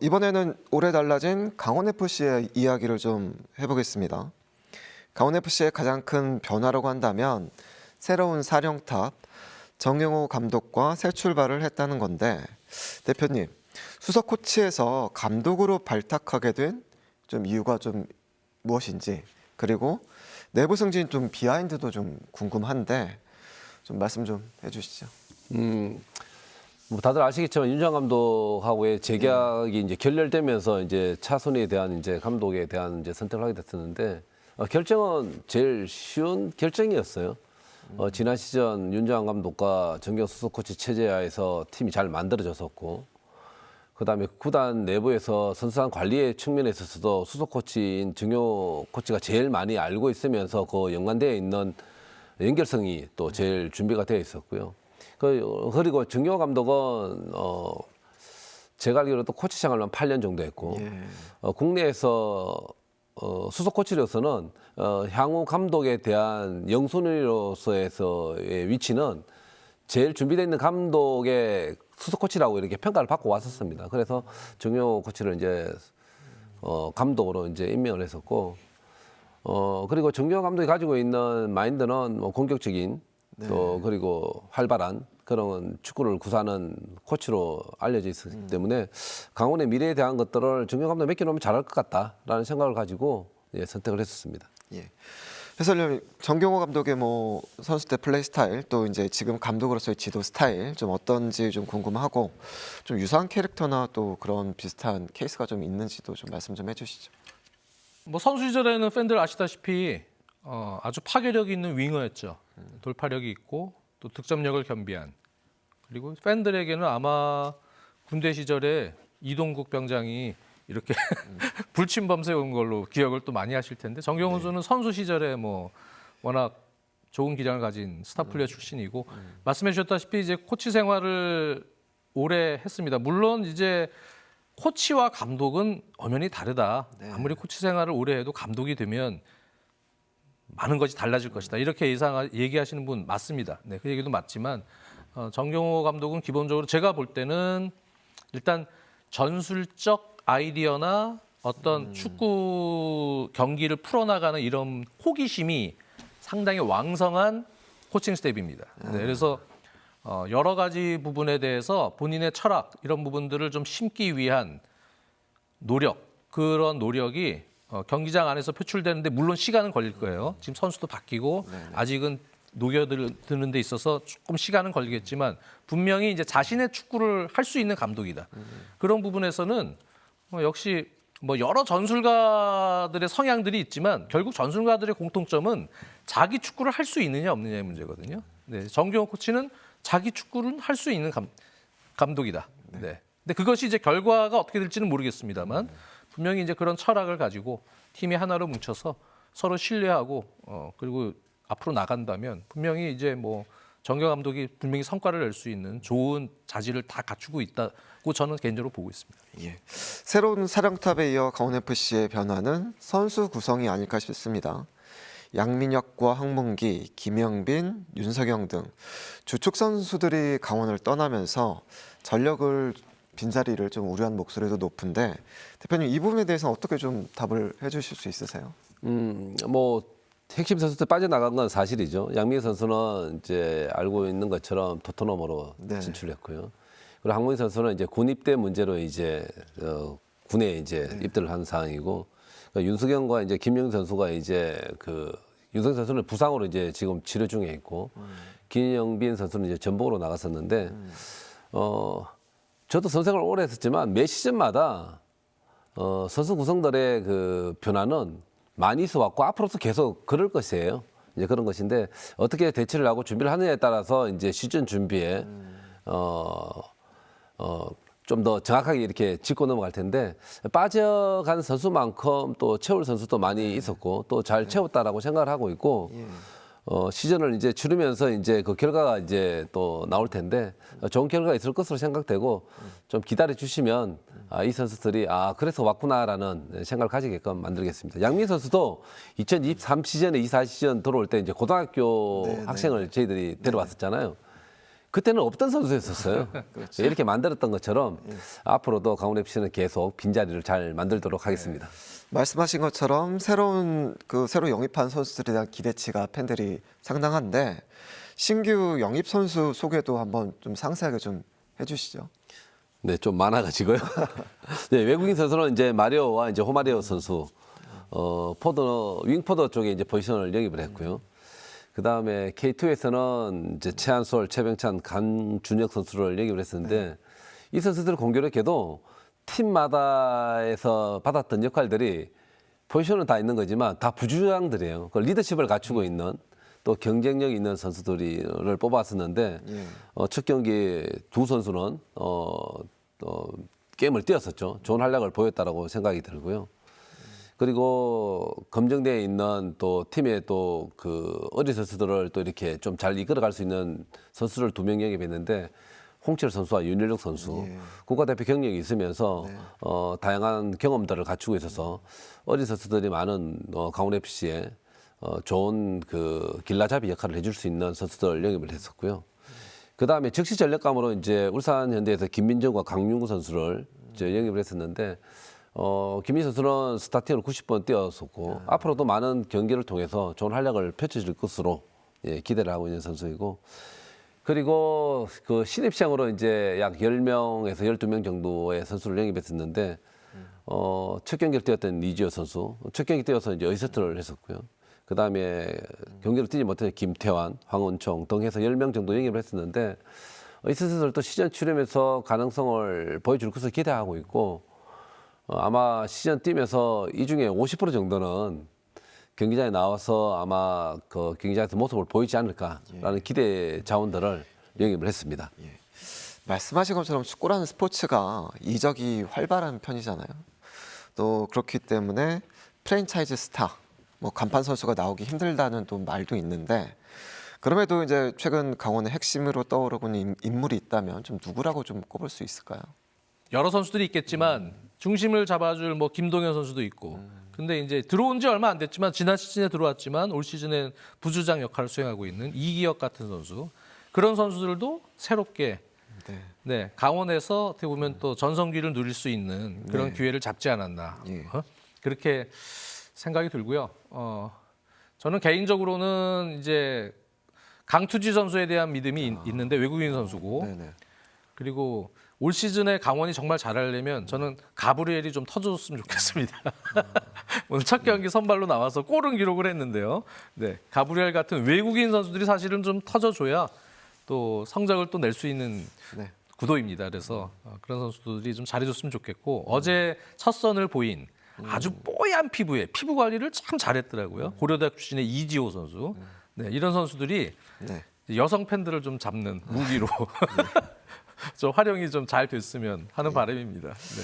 이번에는 올해 달라진 강원FC의 이야기를 좀 해보겠습니다. 강원FC의 가장 큰 변화라고 한다면 새로운 사령탑, 정용호 감독과 새 출발을 했다는 건데, 대표님, 수석 코치에서 감독으로 발탁하게 된 좀 이유가 좀 무엇인지, 그리고 내부 승진 좀 비하인드도 좀 궁금한데 좀 말씀 좀 해주시죠. 뭐 다들 아시겠지만 윤정 감독하고의 재계약이 이제 결렬되면서 이제 차순위에 대한 이제 감독에 대한 이제 선택을 하게 됐었는데 결정은 제일 쉬운 결정이었어요. 지난 시즌 윤정 감독과 정경 수석 코치 체제하에서 팀이 잘 만들어졌었고, 그다음에 구단 내부에서 선수단 관리의 측면에 있어서도 수석 코치인 정용 코치가 제일 많이 알고 있으면서 그 연관되어 있는 연결성이 또 제일 준비가 되어 있었고요. 그리고 정용호 감독은 제가 알기로도 코치 생활만 8년 정도 했고, 국내에서 수석 코치로서는 향후 감독에 대한 영순위로서의 위치는 제일 준비되어 있는 감독의 수석 코치라고 이렇게 평가를 받고 왔었습니다. 그래서 정용호 코치를 이제 감독으로 이제 임명을 했었고, 그리고 정용호 감독이 가지고 있는 마인드는 뭐 공격적인 또 그리고 활발한 그런 축구를 구사하는 코치로 알려져 있었기 때문에 강원의 미래에 대한 것들을 정용 감독이 맡겨놓으면 잘할 것 같다라는 생각을 가지고 선택을 했었습니다. 예. 해설위원 정경호 감독의 뭐 선수 때 플레이 스타일 또 이제 지금 감독으로서의 지도 스타일 좀 어떤지 좀 궁금하고 좀 유사한 캐릭터나 또 그런 비슷한 케이스가 좀 있는지도 좀 말씀 좀 해주시죠. 뭐 선수 시절에는 팬들 아시다시피 아주 파괴력 있는 윙어였죠. 돌파력이 있고 또 득점력을 겸비한, 그리고 팬들에게는 아마 군대 시절에 이동국 병장이 이렇게 불침범죄 온 걸로 기억을 또 많이 하실 텐데, 정경호 선수는 선수 시절에 뭐 워낙 좋은 기량을 가진 스타 플레이어 출신이고, 말씀해 주셨다시피 이제 코치 생활을 오래 했습니다. 물론 이제 코치와 감독은 엄연히 다르다. 아무리 코치 생활을 오래 해도 감독이 되면 많은 것이 달라질 것이다. 이렇게 얘기하시는 분 맞습니다. 네, 그 얘기도 맞지만 정경호 감독은 기본적으로 제가 볼 때는 일단 전술적 아이디어나 어떤 축구 경기를 풀어나가는 이런 호기심이 상당히 왕성한 코칭 스텝입니다. 네, 그래서 여러 가지 부분에 대해서 본인의 철학 이런 부분들을 좀 심기 위한 노력, 그런 노력이 경기장 안에서 표출되는데 물론 시간은 걸릴 거예요. 지금 선수도 바뀌고 아직은 녹여드는 데 있어서 조금 시간은 걸리겠지만 분명히 이제 자신의 축구를 할 수 있는 감독이다. 그런 부분에서는 역시 뭐 여러 전술가들의 성향들이 있지만 결국 전술가들의 공통점은 자기 축구를 할 수 있느냐 없느냐의 문제거든요. 네, 정경호 코치는 자기 축구를 할 수 있는 감독이다. 네. 근데 그것이 이제 결과가 어떻게 될지는 모르겠습니다만 분명히 이제 그런 철학을 가지고 팀이 하나로 뭉쳐서 서로 신뢰하고 그리고 앞으로 나간다면 분명히 이제 뭐 정경 감독이 분명히 성과를 낼 수 있는 좋은 자질을 다 갖추고 있다고 저는 개인적으로 보고 있습니다. 예. 새로운 사령탑에 이어 강원FC의 변화는 선수 구성이 아닐까 싶습니다. 양민혁과 황문기, 김영빈, 윤석영 등 주축 선수들이 강원을 떠나면서 전력을 빈자리를 좀 우려한 목소리도 높은데 대표님 이 부분에 대해서는 어떻게 좀 답을 해주실 수 있으세요? 뭐 핵심 선수들 빠져나간 건 사실이죠. 양민혁 선수는 이제 알고 있는 것처럼 토트넘으로 진출했고요. 그리고 황문기 선수는 이제 군 입대 문제로 이제 군에 이제 입대를 한 상황이고, 그러니까 윤석영과 이제 김영빈 선수가 이제 윤석영 선수는 부상으로 이제 지금 치료 중에 있고, 김영빈 선수는 이제 전북으로 나갔었는데, 저도 선생을 오래 했었지만 매 시즌마다 선수 구성들의 그 변화는 많이 있어 왔고 앞으로도 계속 그럴 것이에요. 이제 그런 것인데 어떻게 대처를 하고 준비를 하느냐에 따라서 이제 시즌 준비에 좀 더 정확하게 이렇게 짚고 넘어갈 텐데, 빠져간 선수만큼 또 채울 선수도 많이 있었고 또 잘 채웠다라고 생각을 하고 있고, 시즌을 이제 치르면서 이제 그 결과가 이제 또 나올 텐데 좋은 결과가 있을 것으로 생각되고 좀 기다려 주시면 이 선수들이 그래서 왔구나라는 생각을 가지게끔 만들겠습니다. 양민 선수도 2023 시즌에 24 시즌 들어올 때 이제 고등학교 학생을 저희들이 데려왔었잖아요. 그때는 없던 선수였었어요. 이렇게 만들었던 것처럼 앞으로도 강원 FC는 계속 빈자리를 잘 만들도록 하겠습니다. 말씀하신 것처럼 새로 영입한 선수들에 대한 기대치가 팬들이 상당한데 신규 영입 선수 소개도 한번 좀 상세하게 좀 해주시죠. 네, 좀 많아가지고요. 네, 외국인 선수는 이제 마리오와 이제 호마리오 선수, 윙포더 쪽에 이제 포지션을 영입을 했고요. 그 다음에 K2에서는 이제 최한솔, 최병찬, 강준혁 선수를 영입을 했었는데 이 선수들 공교롭게도 팀마다에서 받았던 역할들이 포지션은 다 있는 거지만 다 부주장들이에요. 그 리더십을 갖추고 있는 또 경쟁력 있는 선수들을 뽑았었는데 첫 경기 두 선수는 게임을 뛰었었죠. 좋은 활약을 보였다라고 생각이 들고요. 그리고 검증되어 있는 또 팀의 또 그 어린 선수들을 또 이렇게 좀 잘 이끌어갈 수 있는 선수를 2명 영입했는데 홍철 선수와 윤일록 선수 국가대표 경력이 있으면서 다양한 경험들을 갖추고 있어서 어린 선수들이 많은 강원 FC에 좋은 그 길라잡이 역할을 해줄 수 있는 선수들 영입을 했었고요. 그 다음에 즉시 전력감으로 이제 울산 현대에서 김민정과 강윤구 선수를 이제 영입을 했었는데 김민정 선수는 스타팅으로 90번 뛰었었고 앞으로도 많은 경기를 통해서 좋은 활약을 펼쳐질 것으로 기대를 하고 있는 선수이고 그리고 그 신입 시장으로 이제 약 10명에서 12명 정도의 선수를 영입했었는데 첫 경기를 뛰었던 이지호 선수 첫 경기 뛰어서 이제 어시스트를 했었고요. 그 다음에 경기를 뛰지 못한 김태환, 황은총 등 해서 10명 정도 영입을 했었는데 이 선수들도 시즌 치르면서 가능성을 보여줄 것을 기대하고 있고 아마 시즌 뛰면서 이 중에 50% 정도는 경기장에 나와서 아마 그 경기장에서 모습을 보이지 않을까라는 기대 자원들을 영입을 했습니다. 말씀하신 것처럼 축구라는 스포츠가 이적이 활발한 편이잖아요. 또 그렇기 때문에 프랜차이즈 스타, 뭐 간판 선수가 나오기 힘들다는 또 말도 있는데 그럼에도 이제 최근 강원의 핵심으로 떠오르고 있는 인물이 있다면 좀 누구라고 좀 꼽을 수 있을까요? 여러 선수들이 있겠지만 중심을 잡아줄 뭐 김동현 선수도 있고. 근데 이제 들어온 지 얼마 안 됐지만 지난 시즌에 들어왔지만 올 시즌엔 부주장 역할을 수행하고 있는 이기혁 같은 선수. 그런 선수들도 새롭게 네, 강원에서 어떻게 보면 또 전성기를 누릴 수 있는 그런 기회를 잡지 않았나. 그렇게 생각이 들고요. 저는 개인적으로는 이제 강투지 선수에 대한 믿음이 있는데 외국인 선수고 그리고 올 시즌에 강원이 정말 잘하려면 저는 가브리엘이 좀 터져줬으면 좋겠습니다. 오늘 첫 경기 선발로 나와서 골은 기록을 했는데요. 네, 가브리엘 같은 외국인 선수들이 사실은 좀 터져줘야 또 성적을 또 낼 수 있는 구도입니다. 그래서 그런 선수들이 좀 잘해줬으면 좋겠고 어제 첫 선을 보인 아주 뽀얀 피부에 피부 관리를 참 잘했더라고요. 고려대학 출신의 이지호 선수. 네, 이런 선수들이 여성 팬들을 좀 잡는 무기로 좀 활용이 좀 잘 됐으면 하는 바람입니다. 네.